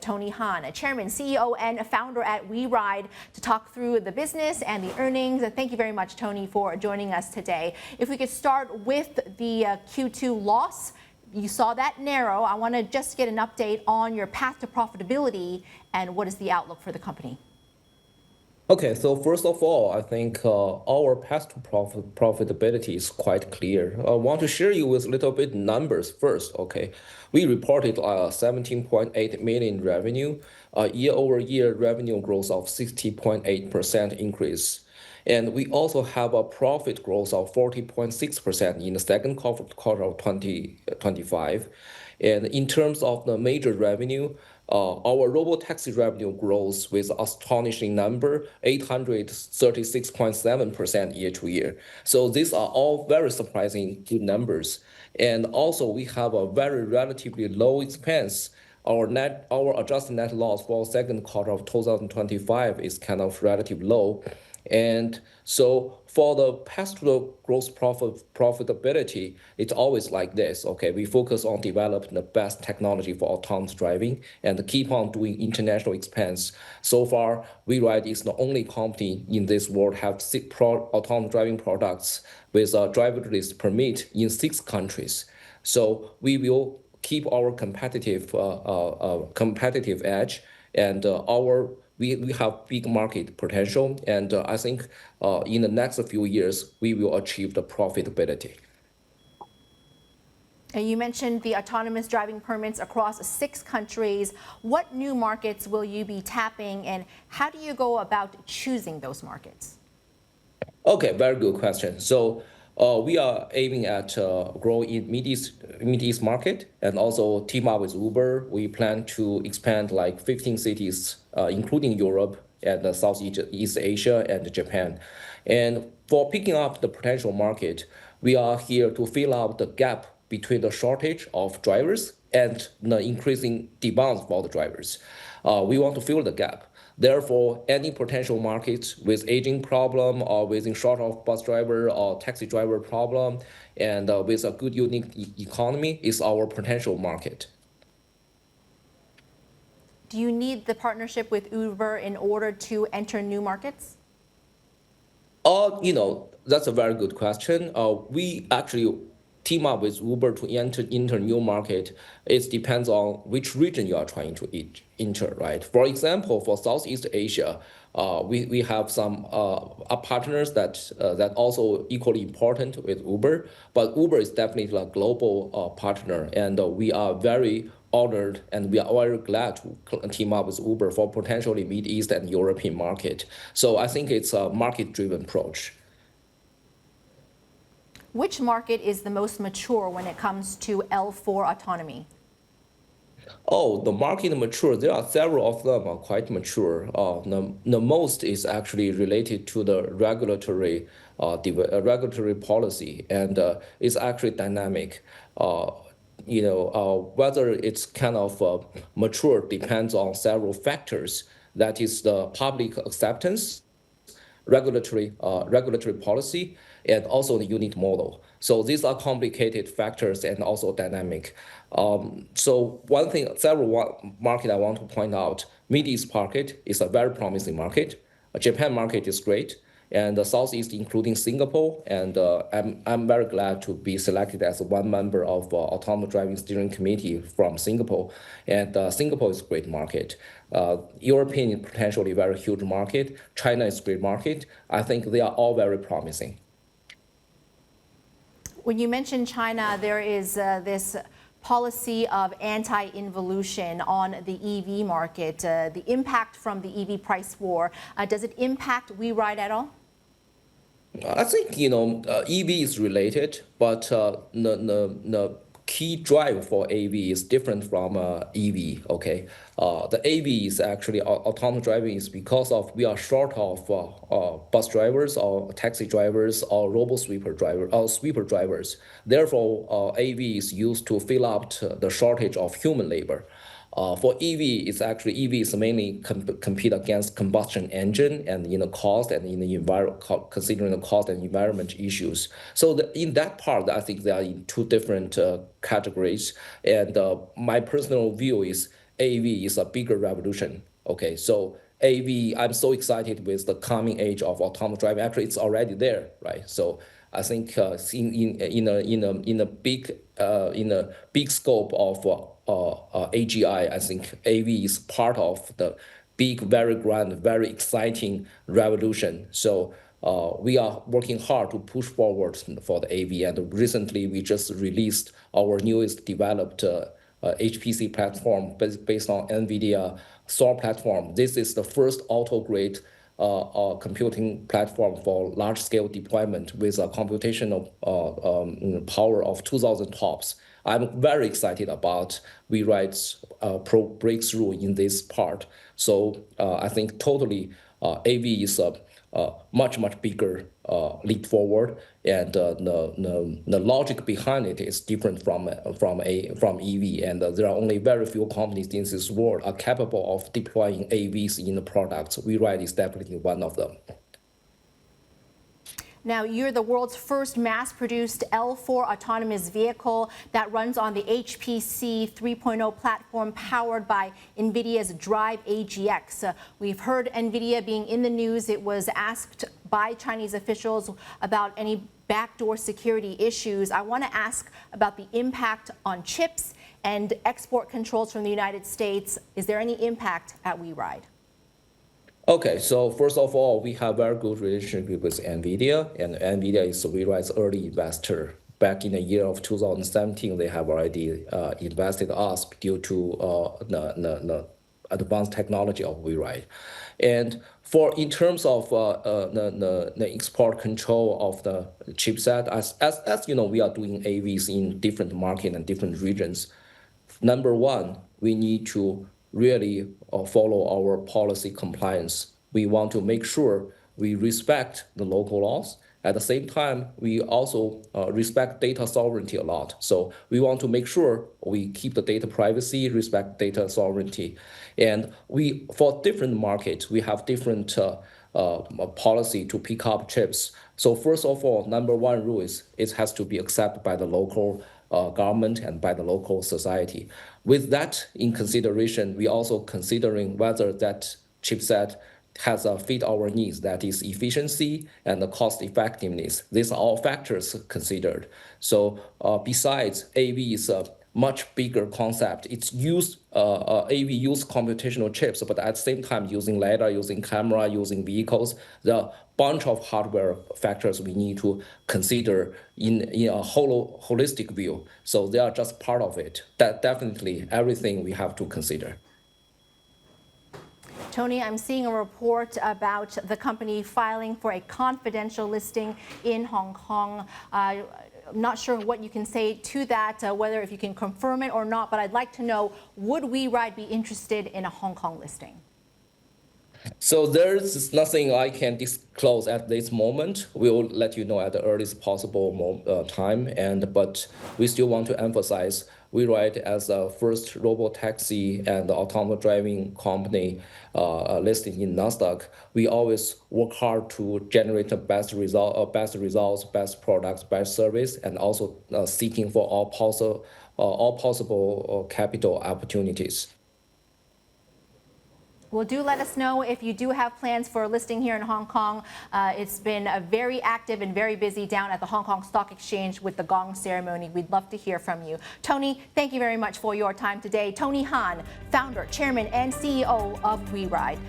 Tony Han, Chairman, CEO, and founder at WeRide, to talk through the business and the earnings. Thank you very much, Tony, for joining us today. If we could start with the Q2 loss. You saw that narrow. I want to just get an update on your path to profitability and what is the outlook for the company. Okay, so first of all, I think our path to profitability is quite clear. I want to share you with a little bit numbers first, okay? We reported 17.8 million revenue, year-over-year revenue growth of 60.8% increase. And we also have a profit growth of 40.6% in the second quarter of 2025. And in terms of the major revenue, our robotaxi revenue grows with astonishing number, 836.7% year to year. So these are all very surprising good numbers. And also we have a very relatively low expense. Our adjusted net loss for second quarter of 2025 is kind of relatively low. And so for the path to the gross profitability, it's always like this, okay? We focus on developing the best technology for autonomous driving and keep on doing international expansion. So far, WeRide is the only company in this world have 6 autonomous driving products with a driverless permit in 6 countries. So we will keep our competitive edge, and we have big market potential, and I think in the next few years, we will achieve the profitability. And you mentioned the autonomous driving permits across 6 countries. What new markets will you be tapping, and how do you go about choosing those markets? Okay, very good question. So we are aiming at growing in Mid-East market and also team up with Uber. We plan to expand like 15 cities, including Europe and Southeast Asia and Japan. And for picking up the potential market, we are here to fill out the gap between the shortage of drivers and the increasing demand for the drivers. We want to fill the gap. Therefore, any potential markets with aging problem or with short of bus driver or taxi driver problem and with a good unique economy is our potential market. Do you need the partnership with Uber in order to enter new markets? That's a very good question. We actually team up with Uber to enter new market. It depends on which region you are trying to enter, right? For example, for Southeast Asia, we have some partners that also equally important with Uber, but Uber is definitely a global partner, and we are very honored and we are very glad to team up with Uber for potentially Middle East and European market. So I think it's a market-driven approach. Which market is the most mature when it comes to L4 autonomy? Oh, the market mature. There are several of them are quite mature. The most is actually related to the regulatory policy, and it's actually dynamic. Whether it's kind of mature depends on several factors. That is the public acceptance, regulatory policy, and also the unit model. So these are complicated factors and also dynamic. So several market I want to point out, Middle East market is a very promising market. Japan market is great, and the Southeast, including Singapore, and I'm very glad to be selected as one member of Autonomous Driving Steering Committee from Singapore, and Singapore is a great market. European is potentially very huge market. China is a great market. I think they are all very promising. When you mention China, there is this policy of anti-involution on the EV market, the impact from the EV price war. Does it impact WeRide at all? I think, EV is related, but the key drive for AV is different from EV, okay? The AV is actually autonomous driving is because of we are short of bus drivers or taxi drivers or sweeper drivers. Therefore, AV is used to fill up the shortage of human labor. For EV, EV is mainly compete against combustion engine and cost and in the considering the cost and environment issues. So in that part, I think they are in 2 different categories. And my personal view is AV is a bigger revolution. Okay, so AV, I'm so excited with the coming age of autonomous driving. Actually, it's already there, right? So I think in a big scope of AGI, I think AV is part of the big, very grand, very exciting revolution. So we are working hard to push forward for the AV. And recently, we just released our newest developed HPC platform based on NVIDIA Thor platform. This is the first auto-grade computing platform for large-scale deployment with a computational power of 2,000 TOPS. I'm very excited about WeRide's breakthrough in this part. So I think totally AV is a much bigger leap forward, and the logic behind it is different from EV. And there are only very few companies in this world are capable of deploying AVs in the products. WeRide is definitely one of them. Now, you're the world's first mass-produced L4 autonomous vehicle that runs on the HPC 3.0 platform powered by NVIDIA's Drive AGX. We've heard NVIDIA being in the news. It was asked by Chinese officials about any backdoor security issues. I want to ask about the impact on chips and export controls from the United States. Is there any impact at WeRide? Okay, so first of all, we have very good relationship with NVIDIA, and NVIDIA is WeRide's early investor. Back in the year of 2017, they have already invested us due to the advanced technology of WeRide. And in terms of the export control of the chipset, as you know, we are doing AVs in different markets and different regions. Number one, we need to really follow our policy compliance. We want to make sure we respect the local laws. At the same time, we also respect data sovereignty a lot. So we want to make sure we keep the data privacy, respect data sovereignty. And for different markets, we have different policy to pick up chips. So first of all, number one rule is it has to be accepted by the local government and by the local society. With that in consideration, we also considering whether that chipset has fit our needs, that is efficiency and the cost effectiveness. These are all factors considered. So besides, AV is a much bigger concept. It's AV use computational chips, but at the same time using LiDAR, using camera, using vehicles. There are a bunch of hardware factors we need to consider in a holistic view. So they are just part of it. That definitely everything we have to consider. Tony, I'm seeing a report about the company filing for a confidential listing in Hong Kong. I'm not sure what you can say to that, whether if you can confirm it or not, but I'd like to know, would WeRide be interested in a Hong Kong listing? So there's nothing I can disclose at this moment. We'll let you know at the earliest possible time. But we still want to emphasize WeRide as a first robotaxi and autonomous driving company listed in NASDAQ. We always work hard to generate the best results, best products, best service, and also seeking for all possible capital opportunities. Well, do let us know if you do have plans for a listing here in Hong Kong. It's been very active and very busy down at the Hong Kong Stock Exchange with the gong ceremony. We'd love to hear from you. Tony, thank you very much for your time today. Tony Han, founder, chairman, and CEO of WeRide.